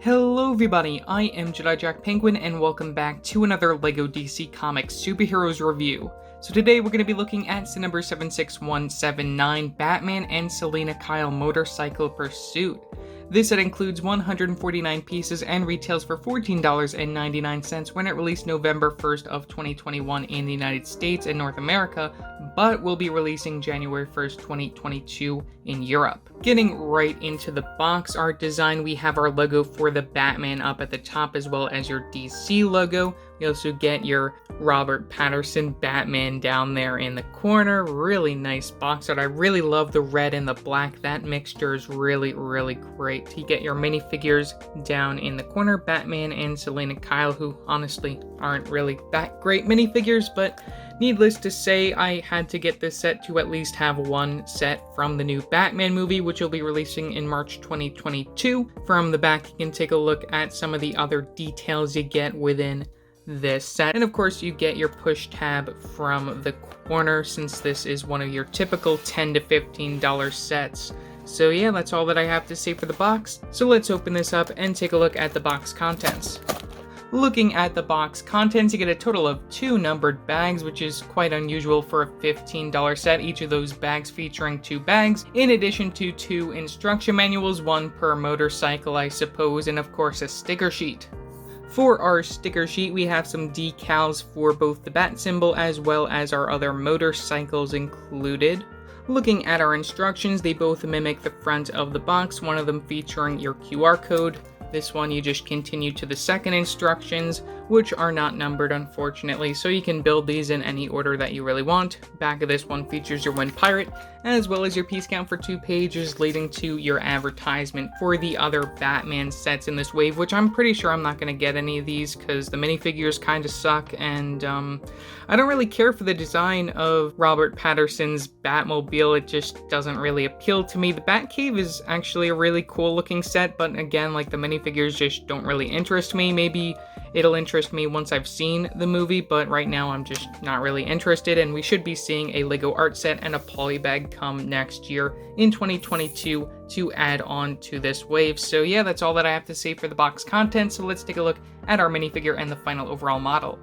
Hello everybody, I am Jedi Jack Penguin and welcome back to another LEGO DC Comics Superheroes review. So today we're going to be looking at set number 76179, Batman and Selina Kyle Motorcycle Pursuit. This set includes 149 pieces and retails for $14.99 when it released November 1st of 2021 in the United States and North America, but will be releasing January 1st, 2022 in Europe. Getting right into the box art design, we have our logo for the Batman up at the top as well as your DC logo. We also get your Robert Pattinson Batman down there in the corner. Really nice box art. I really love the red and the black. That mixture is really great. You get your minifigures down in the corner, Batman and Selina Kyle, who honestly aren't really that great minifigures, but needless to say, I had to get this set to at least have one set from the new Batman movie, which will be releasing in March 2022. From the back, you can take a look at some of the other details you get within this set. And of course, you get your push tab from the corner, since this is one of your typical $10 to $15 sets. So yeah, that's all that I have to say for the box. So let's open this up and take a look at the box contents. Looking at the box contents, you get a total of 2 numbered bags, which is quite unusual for a $15 set, each of those bags featuring 2 bags, in addition to 2 instruction manuals, 1 per motorcycle I suppose, and of course a sticker sheet. For our sticker sheet, we have some decals for both the bat symbol as well as our other motorcycles included. Looking at our instructions, they both mimic the front of the box, one of them featuring your QR code. This one you just continue to the second instructions, which are not numbered unfortunately, so you can build these in any order that you really want. Back of this one features your Wind Pirate, as well as your piece count for 2 pages, leading to your advertisement for the other Batman sets in this wave, which I'm pretty sure I'm not going to get any of these because the minifigures kind of suck, and I don't really care for the design of Robert Pattinson's Batmobile. It just doesn't really appeal to me. The Batcave is actually a really cool looking set, but again, like the minifigures just don't really interest me. Maybe it'll interest me once I've seen the movie, but right now I'm just not really interested, and we should be seeing a LEGO art set and a polybag come next year in 2022 to add on to this wave. So yeah, that's all that I have to say for the box content, so let's take a look at our minifigure and the final overall model.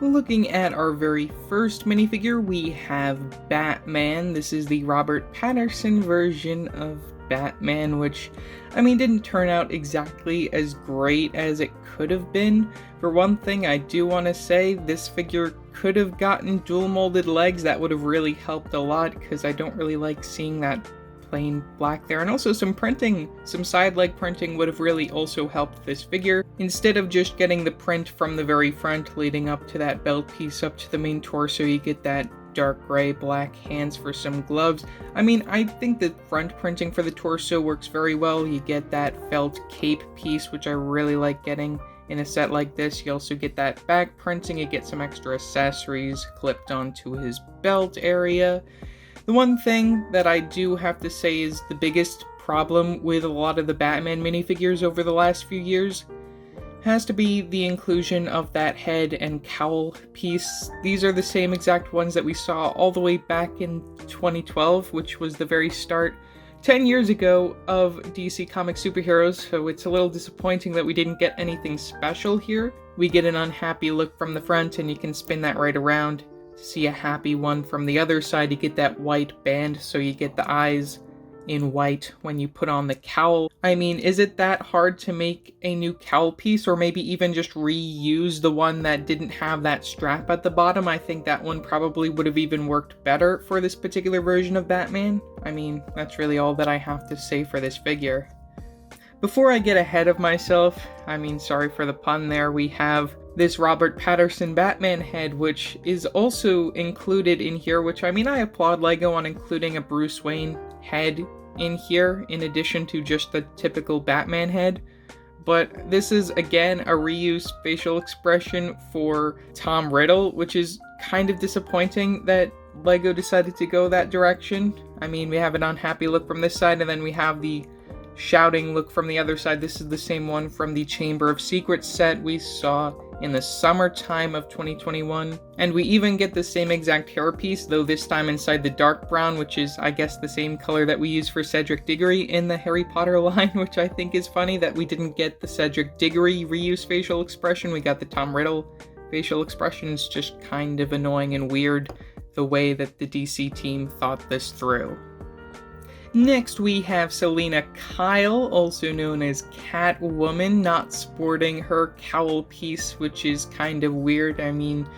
Looking at our very first minifigure, we have Batman. This is the Robert Pattinson version of Batman, which, I mean, didn't turn out exactly as great as it could have been. For one thing, I do want to say this figure could have gotten dual molded legs. That would have really helped a lot, because I don't really like seeing that plain black there. And also some printing, some side leg printing would have really also helped this figure. Instead of just getting the print from the very front leading up to that belt piece up to the main torso, you get that dark gray black hands for some gloves. I mean, I think the front printing for the torso works very well. You get that felt cape piece, which I really like getting in a set like this. You also get that back printing. You get some extra accessories clipped onto his belt area. The one thing that I do have to say is the biggest problem with a lot of the Batman minifigures over the last few years has to be the inclusion of that head and cowl piece. These are the same exact ones that we saw all the way back in 2012, which was the very start 10 years ago of DC Comics Superheroes, so it's a little disappointing that we didn't get anything special here. We get an unhappy look from the front, and you can spin that right around to see a happy one from the other side. You get that white band, so you get the eyes in white when you put on the cowl. I mean, is it that hard to make a new cowl piece, or maybe even just reuse the one that didn't have that strap at the bottom? I think that one probably would have even worked better for this particular version of Batman. I mean, that's really all that I have to say for this figure. Before I get ahead of myself, I mean, sorry for the pun there, we have this Robert Pattinson Batman head, which is also included in here, which, I mean, I applaud LEGO on including a Bruce Wayne head in here, in addition to just the typical Batman head. But this is, again, a reused facial expression for Tom Riddle, which is kind of disappointing that LEGO decided to go that direction. I mean, we have an unhappy look from this side, and then we have the shouting look from the other side. This is the same one from the Chamber of Secrets set we saw in the summertime of 2021. And we even get the same exact hairpiece, though this time inside the dark brown, which is, I guess, the same color that we use for Cedric Diggory in the Harry Potter line, which I think is funny that we didn't get the Cedric Diggory reuse facial expression. We got the Tom Riddle facial expression. It's just kind of annoying and weird the way that the DC team thought this through. Next, we have Selina Kyle, also known as Catwoman, not sporting her cowl piece, which is kind of weird. I mean,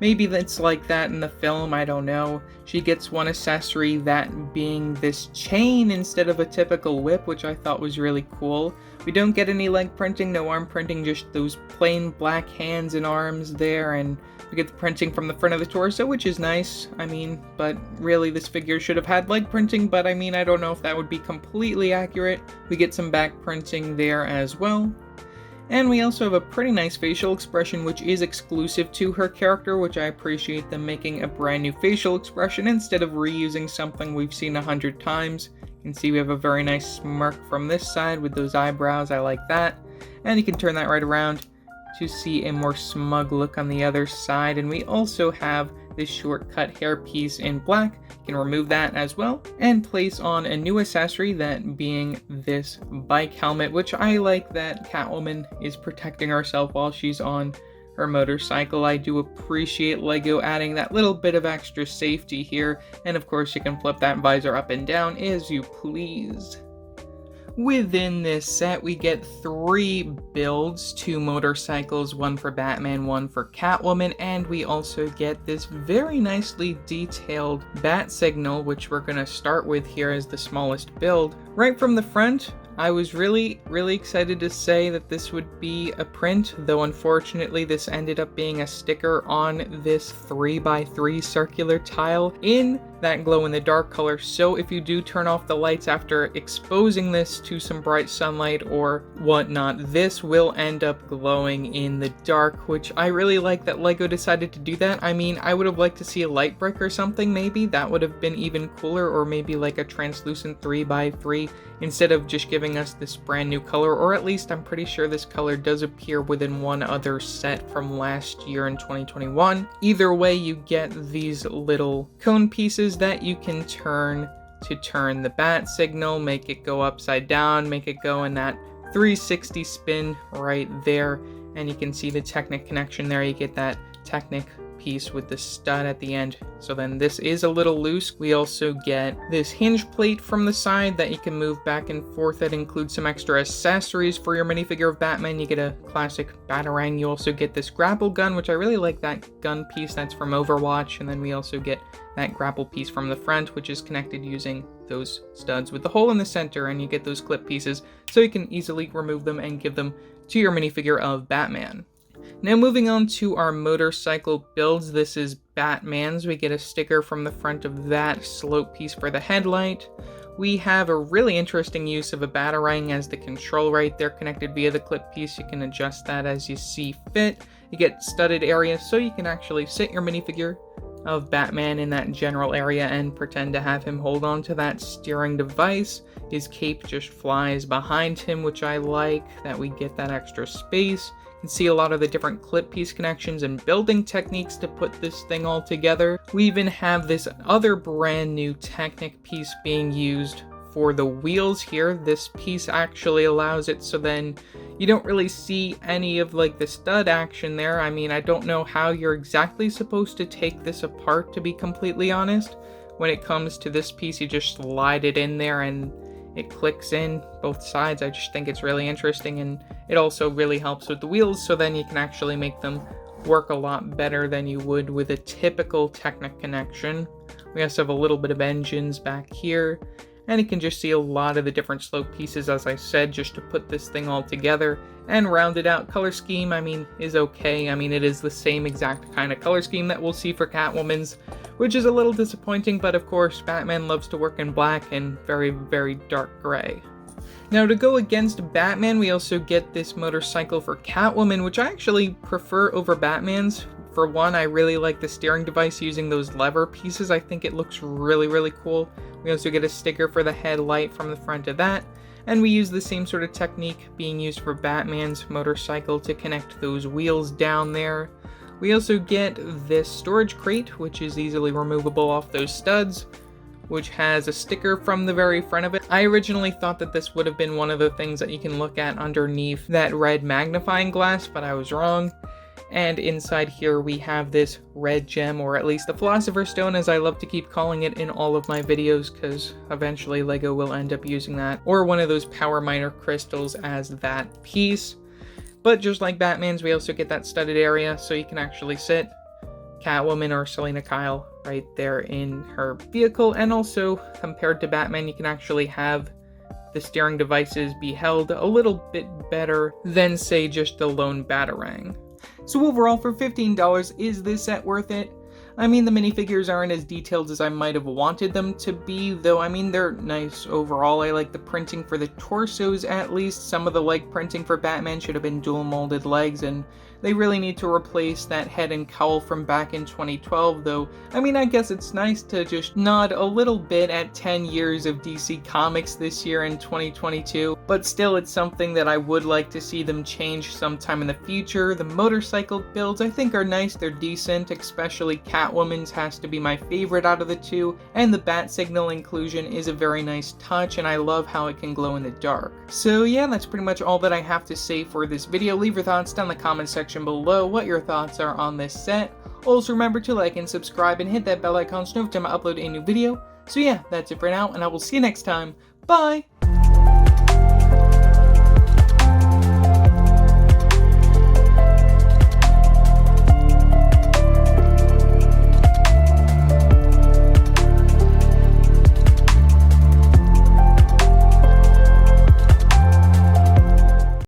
maybe that's like that in the film, I don't know. She gets one accessory, that being this chain instead of a typical whip, which I thought was really cool. We don't get any leg printing, no arm printing, just those plain black hands and arms there, and we get the printing from the front of the torso, which is nice. I mean, but really this figure should have had leg printing, but I mean, I don't know if that would be completely accurate. We get some back printing there as well. And we also have a pretty nice facial expression, which is exclusive to her character, which I appreciate them making a brand new facial expression instead of reusing something we've seen 100 times. You can see we have a very nice smirk from this side with those eyebrows. I like that. And you can turn that right around to see a more smug look on the other side. And we also have this shortcut hairpiece in black. You can remove that as well and place on a new accessory, that being this bike helmet, which I like that Catwoman is protecting herself while she's on her motorcycle. I do appreciate LEGO adding that little bit of extra safety here, and of course you can flip that visor up and down as you please. Within this set, we get 3 builds, 2 motorcycles, 1 for Batman, 1 for Catwoman, and we also get this very nicely detailed bat signal, which we're going to start with here as the smallest build. Right from the front, I was really excited to say that this would be a print, though unfortunately this ended up being a sticker on this 3x3 circular tile in that glow-in-the-dark color. So if you do turn off the lights after exposing this to some bright sunlight or whatnot, this will end up glowing in the dark, which I really like that LEGO decided to do that. I mean, I would have liked to see a light brick or something, maybe. That would have been even cooler, or maybe like a translucent 3x3 instead of just giving us this brand new color, or at least I'm pretty sure this color does appear within one other set from last year in 2021. Either way, you get these little cone pieces that you can turn to turn the bat signal, make it go upside down, make it go in that 360 spin right there, and you can see the Technic connection there. You get that Technic piece with the stud at the end. So then this is a little loose. We also get this hinge plate from the side that you can move back and forth. That includes some extra accessories for your minifigure of Batman. You get a classic Batarang. You also get this grapple gun, which I really like that gun piece. That's from Overwatch. And then we also get that grapple piece from the front, which is connected using those studs with the hole in the center, and you get those clip pieces so you can easily remove them and give them to your minifigure of Batman. Now moving on to our motorcycle builds, this is Batman's. We get a sticker from the front of that slope piece for the headlight. We have a really interesting use of a Batarang as the control right there, connected via the clip piece. You can adjust that as you see fit. You get studded area, so you can actually sit your minifigure of Batman in that general area and pretend to have him hold on to that steering device. His cape just flies behind him, which I like, that we get that extra space. You can see a lot of the different clip piece connections and building techniques to put this thing all together. We even have this other brand new Technic piece being used for the wheels here. This piece actually allows it so then you don't really see any of like the stud action there. I mean, I don't know how you're exactly supposed to take this apart, to be completely honest. When it comes to this piece, you just slide it in there and it clicks in both sides. I just think it's really interesting, and it also really helps with the wheels, so then you can actually make them work a lot better than you would with a typical Technic connection. We also have a little bit of engines back here, and you can just see a lot of the different slope pieces, as I said, just to put this thing all together. And rounded out color scheme, I mean, is okay. I mean, it is the same exact kind of color scheme that we'll see for Catwoman's, which is a little disappointing, but of course, Batman loves to work in black and very dark gray. Now, to go against Batman, we also get this motorcycle for Catwoman, which I actually prefer over Batman's. For one, I really like the steering device using those lever pieces. I think it looks really cool. We also get a sticker for the headlight from the front of that. And we use the same sort of technique being used for Batman's motorcycle to connect those wheels down there. We also get this storage crate, which is easily removable off those studs, which has a sticker from the very front of it. I originally thought that this would have been one of the things that you can look at underneath that red magnifying glass, but I was wrong. And inside here we have this red gem, or at least the Philosopher's Stone, as I love to keep calling it in all of my videos, because eventually LEGO will end up using that, or one of those power miner crystals as that piece. But just like Batman's, we also get that studded area, so you can actually sit Catwoman or Selina Kyle right there in her vehicle. And also, compared to Batman, you can actually have the steering devices be held a little bit better than, say, just the lone Batarang. So overall, for $15, is this set worth it? I mean, the minifigures aren't as detailed as I might have wanted them to be, though I mean, they're nice overall. I like the printing for the torsos at least. Some of the leg printing for Batman should have been dual molded legs, and they really need to replace that head and cowl from back in 2012, though I mean, I guess it's nice to just nod a little bit at 10 years of DC Comics this year in 2022, but still it's something that I would like to see them change sometime in the future. The motorcycle builds I think are nice, they're decent, especially Catwoman's has to be my favorite out of the two, and the bat signal inclusion is a very nice touch, and I love how it can glow in the dark. So yeah, that's pretty much all that I have to say for this video. Leave your thoughts down in the comment section below what your thoughts are on this set. Also remember to like and subscribe and hit that bell icon so every time I upload a new video. So yeah, that's it for now, and I will see you next time. Bye!